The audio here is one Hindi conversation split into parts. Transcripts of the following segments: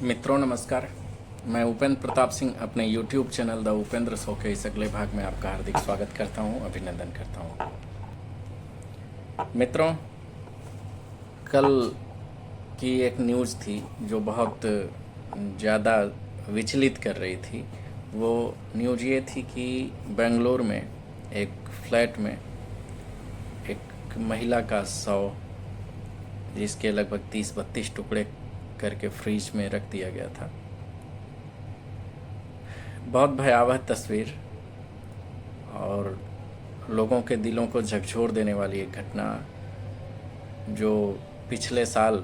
मित्रों नमस्कार। मैं उपेंद्र प्रताप सिंह अपने YouTube channel the Upendra show के इस अगले भाग में आपका हार्दिक स्वागत करता हूं, अभिनंदन करता हूं। मित्रों, कल की एक न्यूज़ थी जो बहुत ज़्यादा विचलित कर रही थी। वो न्यूज़ ये थी कि बेंगलोर में एक फ्लैट में एक महिला का शव, जिसके लगभग 30-32 टुकड़े करके फ्रीज में रख दिया गया था। बहुत भयावह तस्वीर और लोगों के दिलों को झकझोर देने वाली एक घटना जो पिछले साल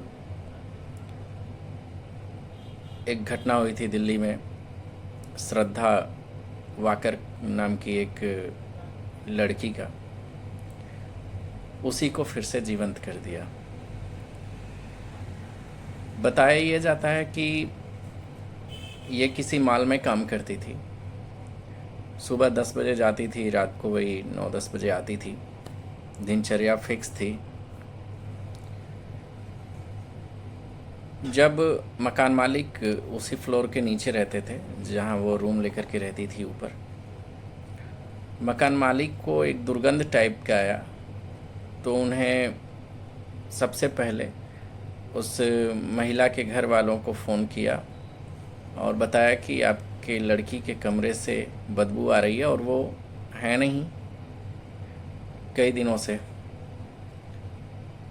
एक घटना हुई थी दिल्ली में। श्रद्धा वाकर नाम की एक लड़की का, उसी को फिर से जीवंत कर दिया। बताया ये जाता है कि ये किसी मॉल में काम करती थी। सुबह 10 बजे जाती थी, रात को वही 9-10 बजे आती थी। दिनचर्या फिक्स थी। जब मकान मालिक उसी फ्लोर के नीचे रहते थे जहां वो रूम लेकर के रहती थी ऊपर, मकान मालिक को एक दुर्गंध टाइप का आया तो उन्हें सबसे पहले उस महिला के घर वालों को फ़ोन किया और बताया कि आपके लड़की के कमरे से बदबू आ रही है और वो है नहीं कई दिनों से।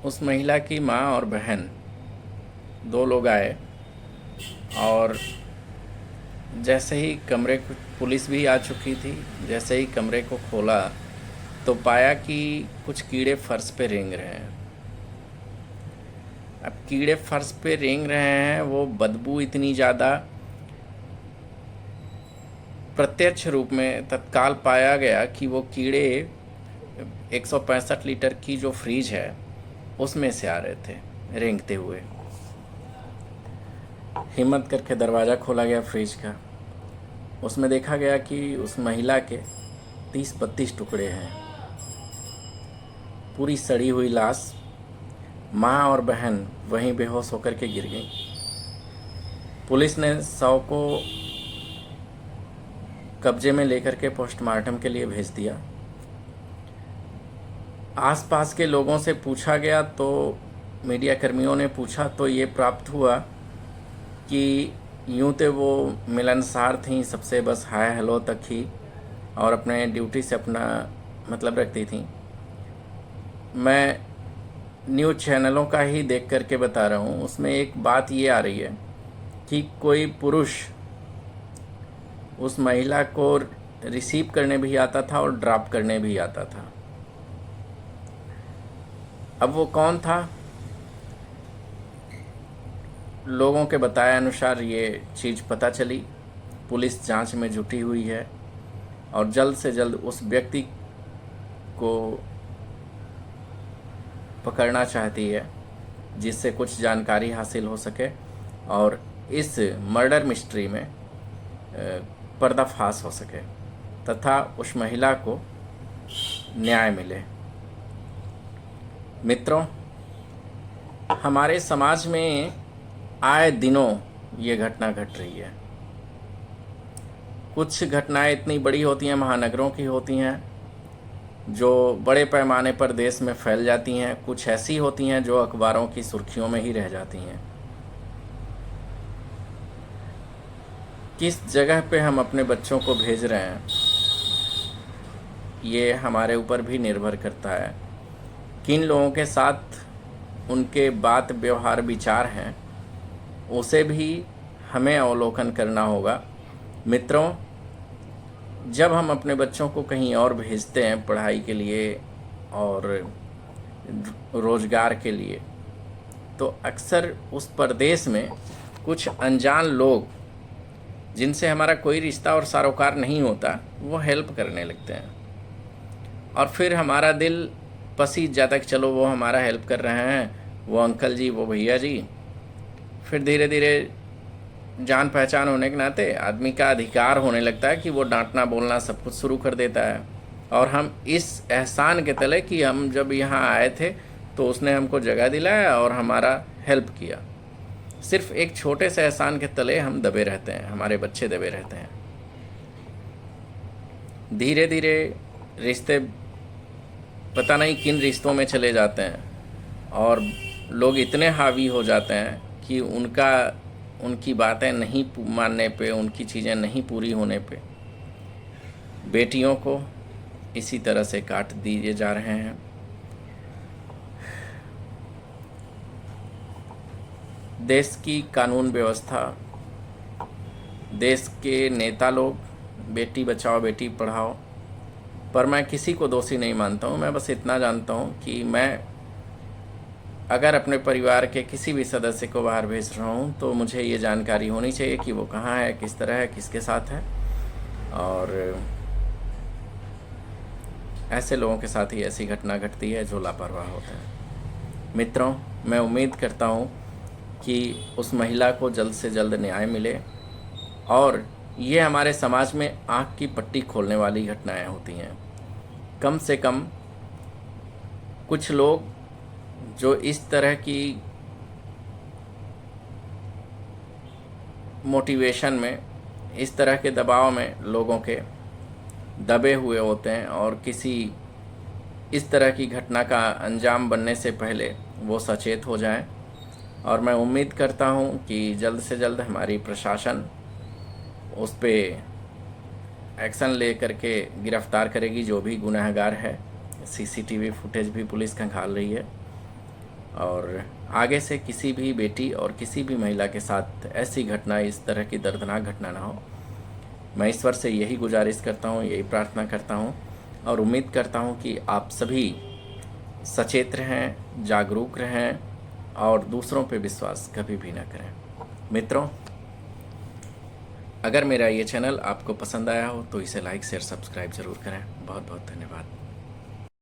उस महिला की माँ और बहन 2 लोग आए और जैसे ही कमरे को, पुलिस भी आ चुकी थी, जैसे ही कमरे को खोला तो पाया कि कुछ कीड़े फर्श पे रेंग रहे हैं। अब कीड़े फर्श पे रेंग रहे हैं, वो बदबू इतनी ज़्यादा, प्रत्यक्ष रूप में तत्काल पाया गया कि वो कीड़े 165 लीटर की जो फ्रीज है उसमें से आ रहे थे रेंगते हुए। हिम्मत करके दरवाज़ा खोला गया फ्रिज का। उसमें देखा गया कि उस महिला के 30-32 टुकड़े हैं। पूरी सड़ी हुई लाश। माँ और बहन वहीं बेहोश होकर के गिर गई। पुलिस ने शव को कब्जे में लेकर के पोस्टमार्टम के लिए भेज दिया। आसपास के लोगों से पूछा गया तो मीडिया कर्मियों ने पूछा तो ये प्राप्त हुआ कि यूँ तो वो मिलनसार थीं, सबसे बस हाय हेलो तक ही, और अपने ड्यूटी से अपना मतलब रखती थीं। मैं न्यूज़ चैनलों का ही देख करके बता रहा हूँ। उसमें एक बात ये आ रही है कि कोई पुरुष उस महिला को रिसीव करने भी आता था और ड्रॉप करने भी आता था। अब वो कौन था? लोगों के बताए अनुसार ये चीज़ पता चली। पुलिस जांच में जुटी हुई है और जल्द से जल्द उस व्यक्ति को पकड़ना चाहती है जिससे कुछ जानकारी हासिल हो सके और इस मर्डर मिस्ट्री में पर्दाफाश हो सके तथा उस महिला को न्याय मिले। मित्रों, हमारे समाज में आए दिनों ये घटना घट रही है। कुछ घटनाएं इतनी बड़ी होती हैं, महानगरों की होती हैं, जो बड़े पैमाने पर देश में फैल जाती हैं। कुछ ऐसी होती हैं जो अखबारों की सुर्खियों में ही रह जाती हैं। किस जगह पे हम अपने बच्चों को भेज रहे हैं ये हमारे ऊपर भी निर्भर करता है। किन लोगों के साथ उनके बात व्यवहार विचार हैं उसे भी हमें अवलोकन करना होगा। मित्रों, जब हम अपने बच्चों को कहीं और भेजते हैं पढ़ाई के लिए और रोज़गार के लिए, तो अक्सर उस प्रदेश में कुछ अनजान लोग जिनसे हमारा कोई रिश्ता और सरोकार नहीं होता, वो हेल्प करने लगते हैं और फिर हमारा दिल पसीज जाता है कि चलो वो हमारा हेल्प कर रहे हैं, वो अंकल जी, वो भैया जी। फिर धीरे धीरे जान पहचान होने के नाते आदमी का अधिकार होने लगता है कि वो डांटना बोलना सब कुछ शुरू कर देता है। और हम इस एहसान के तले कि हम जब यहाँ आए थे तो उसने हमको जगह दिलाया और हमारा हेल्प किया। सिर्फ एक छोटे से एहसान के तले हम दबे रहते हैं, हमारे बच्चे दबे रहते हैं। धीरे धीरे रिश्ते पता नहीं किन रिश्तों में चले जाते हैं और लोग इतने हावी हो जाते हैं कि उनकी बातें नहीं मानने पे, उनकी चीज़ें नहीं पूरी होने पे बेटियों को इसी तरह से काट दिए जा रहे हैं। देश की कानून व्यवस्था, देश के नेता लोग बेटी बचाओ बेटी पढ़ाओ, पर मैं किसी को दोषी नहीं मानता हूँ। मैं बस इतना जानता हूँ कि मैं अगर अपने परिवार के किसी भी सदस्य को बाहर भेज रहा हूँ तो मुझे ये जानकारी होनी चाहिए कि वो कहाँ है, किस तरह है, किसके साथ है, और ऐसे लोगों के साथ ही ऐसी घटना घटती है जो लापरवाह होते हैं। मित्रों, मैं उम्मीद करता हूँ कि उस महिला को जल्द से जल्द न्याय मिले और ये हमारे समाज में आँख की पट्टी खोलने वाली घटनाएं होती हैं। कम से कम कुछ लोग जो इस तरह की मोटिवेशन में, इस तरह के दबाव में लोगों के दबे हुए होते हैं और किसी इस तरह की घटना का अंजाम बनने से पहले वो सचेत हो जाएं। और मैं उम्मीद करता हूं कि जल्द से जल्द हमारी प्रशासन उस पे एक्शन ले करके गिरफ्तार करेगी जो भी गुनहगार है। सीसीटीवी फुटेज भी पुलिस खंगाल रही है और आगे से किसी भी बेटी और किसी भी महिला के साथ ऐसी घटना, इस तरह की दर्दनाक घटना ना हो। मैं ईश्वर से यही गुजारिश करता हूँ, यही प्रार्थना करता हूँ और उम्मीद करता हूँ कि आप सभी सचेत रहें, जागरूक रहें और दूसरों पे विश्वास कभी भी ना करें। मित्रों, अगर मेरा ये चैनल आपको पसंद आया हो तो इसे लाइक शेयर सब्सक्राइब ज़रूर करें। बहुत बहुत धन्यवाद।